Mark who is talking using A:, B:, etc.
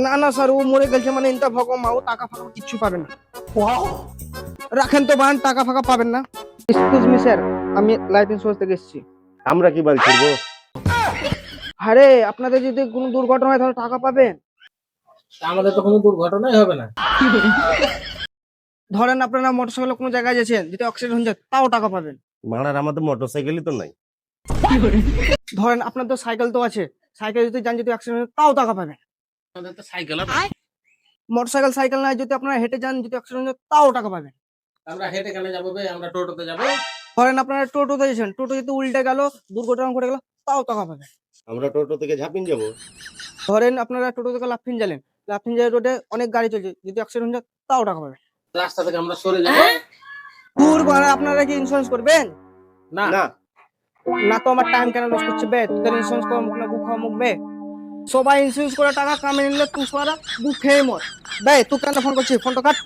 A: না না স্যার, ও মরে গেছে মানে ইনতা ভগমা, ও টাকা ফাঁকা কিচ্ছু পাবেন না। রাখেন তো বান, টাকা ফাঁকা পাবেন না। এক্সকিউজ মি স্যার, আমি লাইফ ইন্স্যুরেন্স থেকে এসেছি।
B: আমরা কি বাল করবো?
A: আরে আপনাদের যদি কোনো দুর্ঘটনা হয় তাহলে টাকা পাবেন।
C: আমাদের তো কোনো দুর্ঘটনাই হবে না।
A: ধরেন আপনারা মোটরসাইকেলে কোনো জায়গায় যাচ্ছেন, যদি অ্যাক্সিডেন্ট হয়ে যায় তাও টাকা পাবেন।
B: মারার আমাদের মোটরসাইকেলই তো নাই।
A: ধরেন আপনার তো সাইকেল তো আছে, সাইকেল যদি যান, যদি অ্যাক্সিডেন্ট হয় তাও টাকা পাবেন।
C: আমাদের তো সাইকেল
A: মোটরসাইকেল সাইকেল নাই, যদি আপনারা হেঁটে যান, যদি অ্যাক্সিডেন্ট হয় তাও টাকা পাবেন।
C: আমরা হেঁটে কেন যাবো বে? আমরা টোটোতে যাবো।
A: ধরেন আপনারা টোটোতে যাচ্ছেন, টোটো যদি উল্টে গেল, দুর্ঘটনা ঘটে গেল, তাও টাকা পাবেন।
B: আমরা টোটো থেকে ঝাঁপিন যাবো।
A: ধরেন আপনারা টোটো থেকে লাফিন গেলেন, লাফিন জালের রোডে অনেক গাড়ি চলছে, যদি অ্যাক্সিডেন্ট হয় তাও টাকা পাবেন।
C: রাস্তা থেকে আমরা সরে যাবো।
A: দূর বাড়া, আপনারা কি ইন্স্যুরেন্স করবেন?
C: না
B: না,
A: না তো আমার টাইম কেন লস করছে বে? তোদের ইন্স্যুরেন্স করা মুখ না বুক হওয়া মুখ বে। সবাই ইন্স্যুরেন্স করে টাকা কামে নিলে তুই সারা বুক খেয়ে মর বে। তুই কেন ফোন করছিস? ফোনটা কাট।